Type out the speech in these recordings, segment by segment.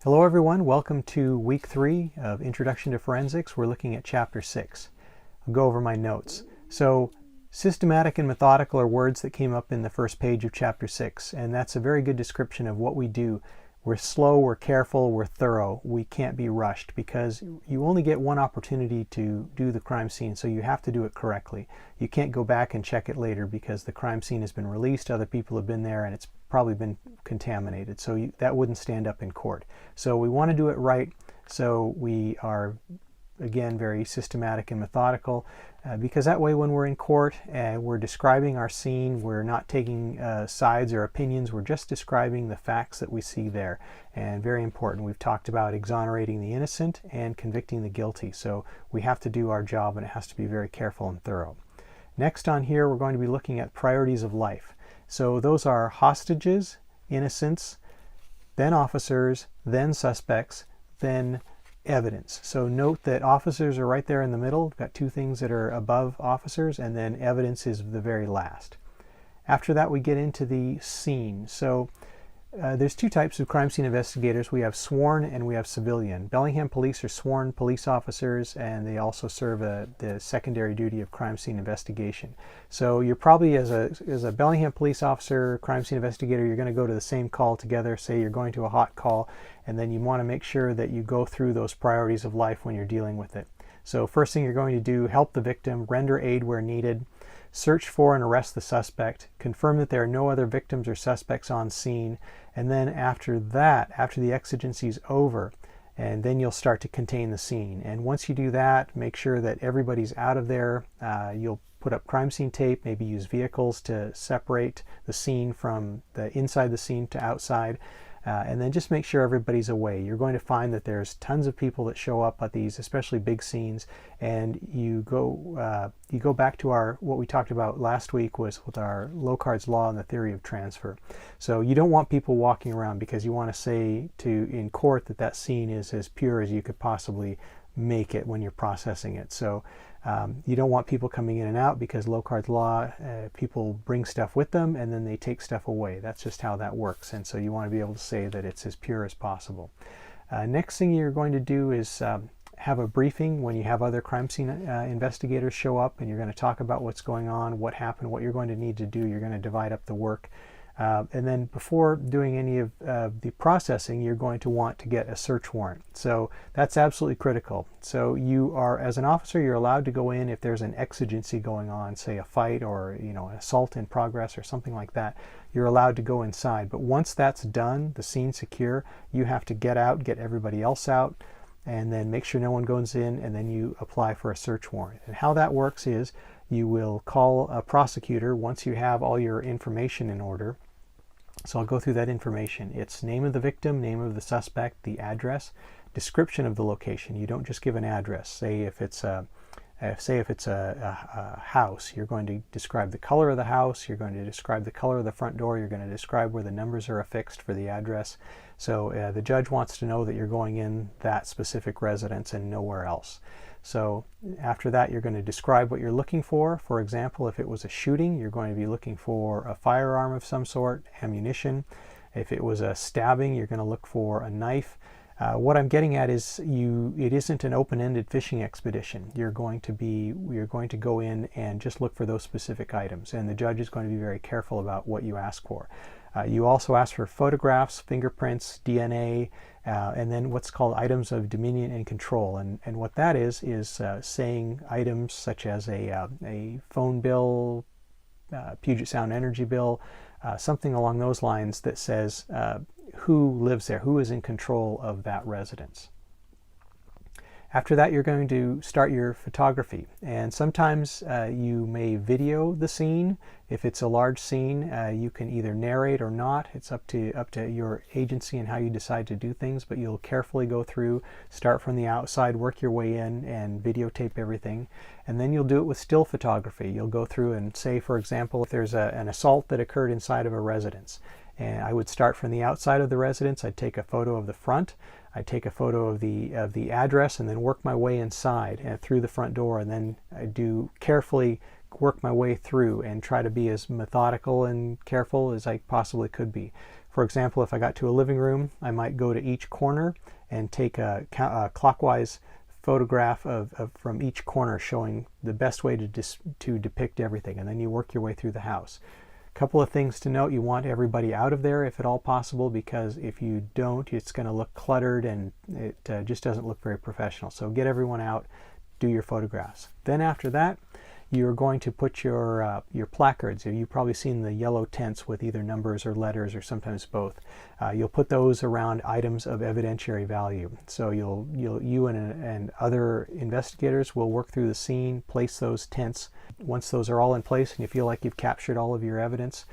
Hello everyone, welcome to week 3 of Introduction to Forensics. We're looking at chapter 6. I'll go over my notes. So, systematic and methodical are words that came up in the first page of chapter 6, and that's a very good description of what we do. We're slow, we're careful, we're thorough. We can't be rushed because you only get one opportunity to do the crime scene, so you have to do it correctly. You can't go back and check it later because the crime scene has been released, other people have been there, and it's probably been contaminated, so that wouldn't stand up in court. So we want to do it right, so we are again very systematic and methodical, because that way when we're in court, we're describing our scene, we're not taking sides or opinions, we're just describing the facts that we see there. And very important, we've talked about exonerating the innocent and convicting the guilty, so we have to do our job and it has to be very careful and thorough. Next on here, we're going to be looking at priorities of life. So those are hostages, innocents, then officers, then suspects, then evidence. So note that officers are right there in the middle. We've got two things that are above officers, and then evidence is the very last. After that, we get into the scene. So there's two types of crime scene investigators. We have sworn and we have civilian. Bellingham police are sworn police officers, and they also serve the secondary duty of crime scene investigation. So you're probably, as a Bellingham police officer, crime scene investigator, you're going to go to the same call together. Say you're going to a hot call, and then you want to make sure that you go through those priorities of life when you're dealing with it. So first thing you're going to do, help the victim, render aid where needed, search for and arrest the suspect, confirm that there are no other victims or suspects on scene, and then after that, after the exigency is over, and then you'll start to contain the scene. And once you do that, make sure that everybody's out of there. You'll put up crime scene tape, maybe use vehicles to separate the scene from the inside the scene to outside. And then just make sure everybody's away. You're going to find that there's tons of people that show up at these, especially big scenes, and you go back to what we talked about last week was with our Locard's law and the theory of transfer. So you don't want people walking around because you want to say in court that scene is as pure as you could possibly make it when you're processing it. So you don't want people coming in and out because Locard's law, people bring stuff with them and then they take stuff away. That's just how that works, and so you want to be able to say that it's as pure as possible. Next thing you're going to do is have a briefing when you have other crime scene investigators show up, and you're going to talk about what's going on, what happened, what you're going to need to do. You're going to divide up the work. And then before doing any of the processing, you're going to want to get a search warrant. So that's absolutely critical. So you are, as an officer, you're allowed to go in if there's an exigency going on, say a fight or an assault in progress or something like that. You're allowed to go inside. But once that's done, the scene's secure, you have to get out, get everybody else out, and then make sure no one goes in, and then you apply for a search warrant. And how that works is you will call a prosecutor once you have all your information in order. So I'll go through that information. It's name of the victim, name of the suspect, the address, description of the location. You don't just give an address. Say if it's a house, you're going to describe the color of the house, you're going to describe the color of the front door, you're going to describe where the numbers are affixed for the address. So the judge wants to know that you're going in that specific residence and nowhere else. So after that, you're going to describe what you're looking for. For example, if it was a shooting, you're going to be looking for a firearm of some sort, ammunition. If it was a stabbing, you're going to look for a knife. What I'm getting at is it isn't an open-ended fishing expedition. You're going to go in and just look for those specific items, and the judge is going to be very careful about what you ask for. You also ask for photographs, fingerprints, DNA, and then what's called items of dominion and control. And what that is saying items such as a phone bill, Puget Sound Energy bill, something along those lines that says who lives there, who is in control of that residence. After that, you're going to start your photography, and sometimes you may video the scene. If it's a large scene, you can either narrate or not. It's up to your agency and how you decide to do things, but you'll carefully go through, start from the outside, work your way in, and videotape everything. And then you'll do it with still photography. You'll go through and say, for example, if there's an assault that occurred inside of a residence, and I would start from the outside of the residence. I'd take a photo of the front. I'd take a photo of the address and then work my way inside and through the front door, and then I do carefully work my way through and try to be as methodical and careful as I possibly could be. For example, if I got to a living room, I might go to each corner and take a clockwise photograph from each corner, showing the best way to depict everything, and then you work your way through the house. A couple of things to note: you want everybody out of there if at all possible, because if you don't, it's going to look cluttered and it just doesn't look very professional. So get everyone out, do your photographs. Then after that, you're going to put your placards. You've probably seen the yellow tents with either numbers or letters or sometimes both. You'll put those around items of evidentiary value. So you and other investigators will work through the scene, place those tents. Once those are all in place and you feel like you've captured all of your evidence,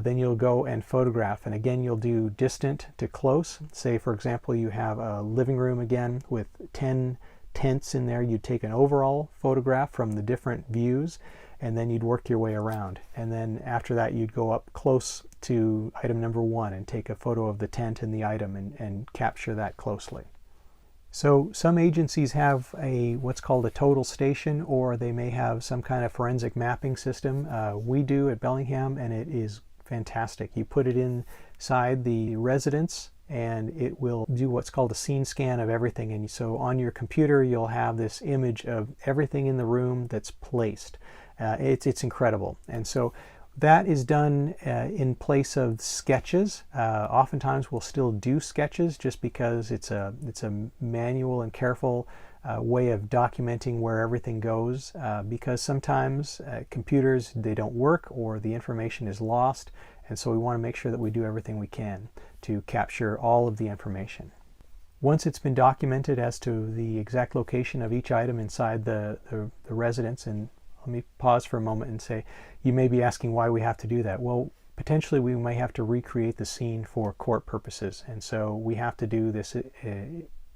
then you'll go and photograph. And again, you'll do distant to close. Say, for example, you have a living room again with 10 tents in there. You'd take an overall photograph from the different views, and then you'd work your way around. And then after that, you'd go up close to item number 1 and take a photo of the tent and the item and capture that closely. So some agencies have what's called a total station, or they may have some kind of forensic mapping system. We do at Bellingham, and it is fantastic. You put it inside the residence, and it will do what's called a scene scan of everything. And so on your computer, you'll have this image of everything in the room that's placed. It's incredible. And so that is done in place of sketches. Oftentimes we'll still do sketches just because it's a manual and careful way of documenting where everything goes, because sometimes computers, they don't work or the information is lost. And so we want to make sure that we do everything we can to capture all of the information. Once it's been documented as to the exact location of each item inside the residence, and let me pause for a moment and say, you may be asking why we have to do that. Well, potentially we may have to recreate the scene for court purposes, and so we have to do this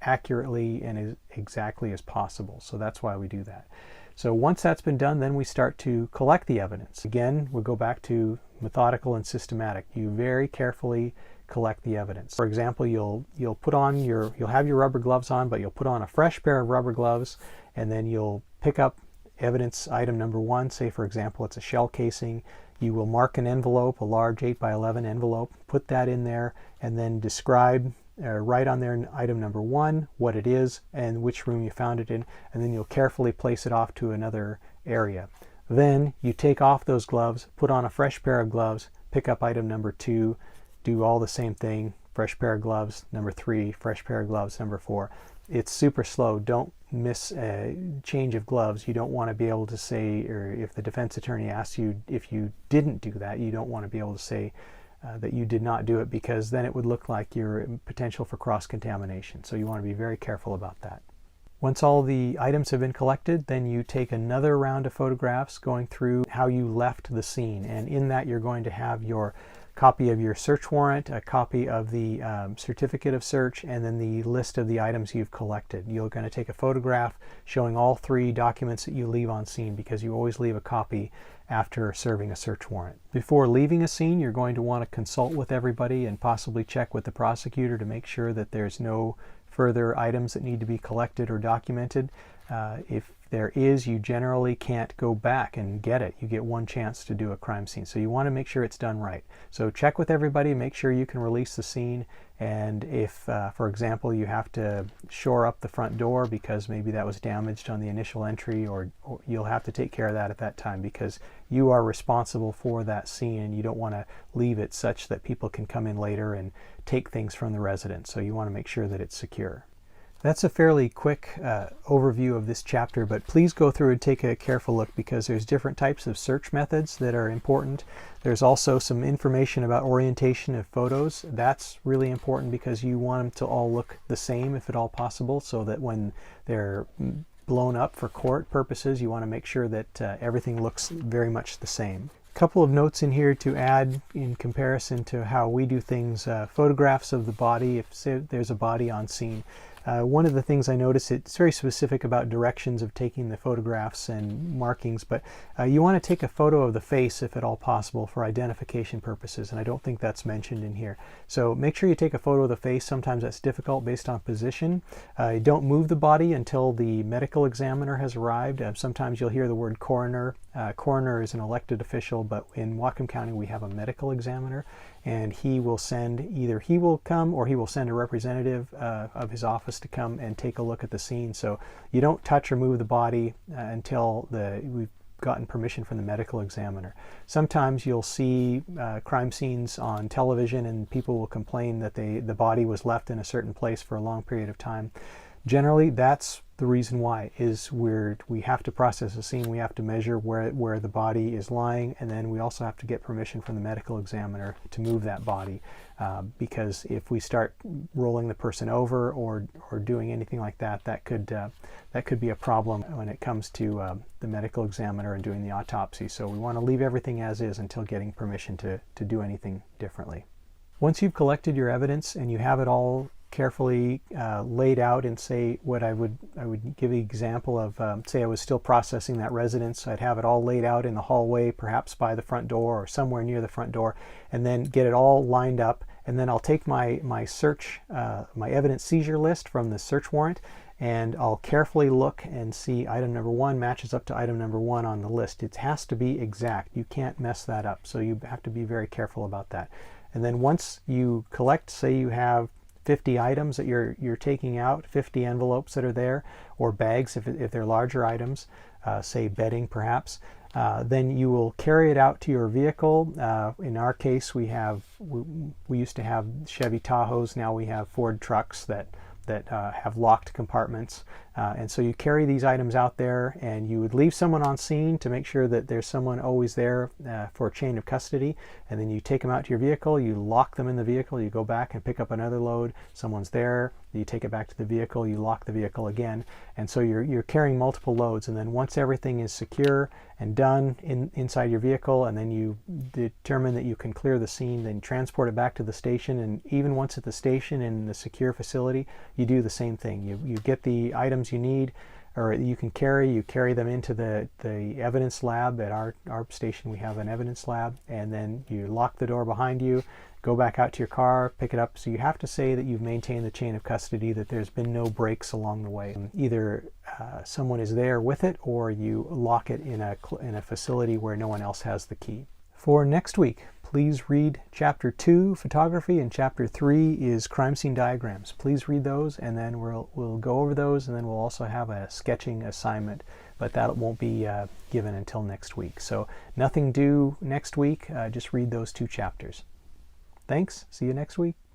accurately and as exactly as possible. So that's why we do that. So once that's been done, then we start to collect the evidence. Again, we'll go back to methodical and systematic. You very carefully collect the evidence. For example, you'll have your rubber gloves on, but you'll put on a fresh pair of rubber gloves, and then you'll pick up evidence item number 1. Say, for example, it's a shell casing. You will mark an envelope, a large 8x11 envelope, put that in there, and then describe write on there in item number 1 what it is and which room you found it in, and then you'll carefully place it off to another area. Then you take off those gloves, put on a fresh pair of gloves, pick up item number 2, do all the same thing, fresh pair of gloves, number 3, fresh pair of gloves, number 4. It's super slow. Don't miss a change of gloves. You don't want to be able to say, or if the defense attorney asks you if you didn't do that, you don't want to be able to say that you did not do it, because then it would look like you're in potential for cross-contamination. So you want to be very careful about that. Once all the items have been collected, then you take another round of photographs going through how you left the scene. And in that, you're going to have your copy of your search warrant, a copy of the certificate of search, and then the list of the items you've collected. You're going to take a photograph showing all 3 documents that you leave on scene, because you always leave a copy after serving a search warrant. Before leaving a scene, you're going to want to consult with everybody and possibly check with the prosecutor to make sure that there's no further items that need to be collected or documented. If there is, you generally can't go back and get it. You get one chance to do a crime scene. So you want to make sure it's done right. So check with everybody, make sure you can release the scene. And if, for example, you have to shore up the front door because maybe that was damaged on the initial entry, or you'll have to take care of that at that time, because you are responsible for that scene and you don't want to leave it such that people can come in later and take things from the residence. So you want to make sure that it's secure. That's a fairly quick overview of this chapter, but please go through and take a careful look, because there's different types of search methods that are important. There's also some information about orientation of photos. That's really important because you want them to all look the same if at all possible, so that when they're blown up for court purposes, you want to make sure that everything looks very much the same. A couple of notes in here to add in comparison to how we do things. Photographs of the body, if say there's a body on scene. One of the things I noticed, it's very specific about directions of taking the photographs and markings, but you want to take a photo of the face if at all possible for identification purposes, and I don't think that's mentioned in here. So make sure you take a photo of the face. Sometimes that's difficult based on position. Don't move the body until the medical examiner has arrived. Sometimes you'll hear the word coroner. Coroner is an elected official, but in Whatcom County we have a medical examiner, and he will send, either he will come or he will send a representative of his office to come and take a look at the scene. So you don't touch or move the body until we've gotten permission from the medical examiner. Sometimes you'll see crime scenes on television and people will complain that the body was left in a certain place for a long period of time. Generally, that's the reason why, is we have to process the scene, we have to measure where the body is lying, and then we also have to get permission from the medical examiner to move that body, because if we start rolling the person over or doing anything like that, that could be a problem when it comes to the medical examiner and doing the autopsy. So we want to leave everything as is until getting permission to do anything differently. Once you've collected your evidence and you have it all carefully laid out, and say what I would give an example of, say I was still processing that residence, I'd have it all laid out in the hallway, perhaps by the front door or somewhere near the front door, and then get it all lined up, and then I'll take my search, my evidence seizure list from the search warrant, and I'll carefully look and see item number 1 matches up to item number 1 on the list. It has to be exact. You can't mess that up, so you have to be very careful about that. And then once you collect, say you have 50 items that you're taking out, 50 envelopes that are there, or bags if they're larger items, say bedding perhaps, then you will carry it out to your vehicle. In our case, we used to have Chevy Tahoes. Now we have Ford trucks that have locked compartments, and so you carry these items out there, and you would leave someone on scene to make sure that there's someone always there for a chain of custody, and then you take them out to your vehicle, you lock them in the vehicle, you go back and pick up another load, someone's there, you take it back to the vehicle, you lock the vehicle again, and so you're carrying multiple loads. And then once everything is secure and done inside your vehicle, and then you determine that you can clear the scene, then transport it back to the station. And even once at the station in the secure facility, you do the same thing. You get the items you need, or you carry them into the evidence lab. At our station we have an evidence lab, and then you lock the door behind you, go back out to your car, pick it up. So you have to say that you've maintained the chain of custody, that there's been no breaks along the way. Either someone is there with it, or you lock it in a facility where no one else has the key. For next week, please read Chapter 2, Photography, and Chapter 3 is Crime Scene Diagrams. Please read those, and then we'll go over those, and then we'll also have a sketching assignment, but that won't be given until next week. So nothing due next week, just read those 2 chapters. Thanks, see you next week.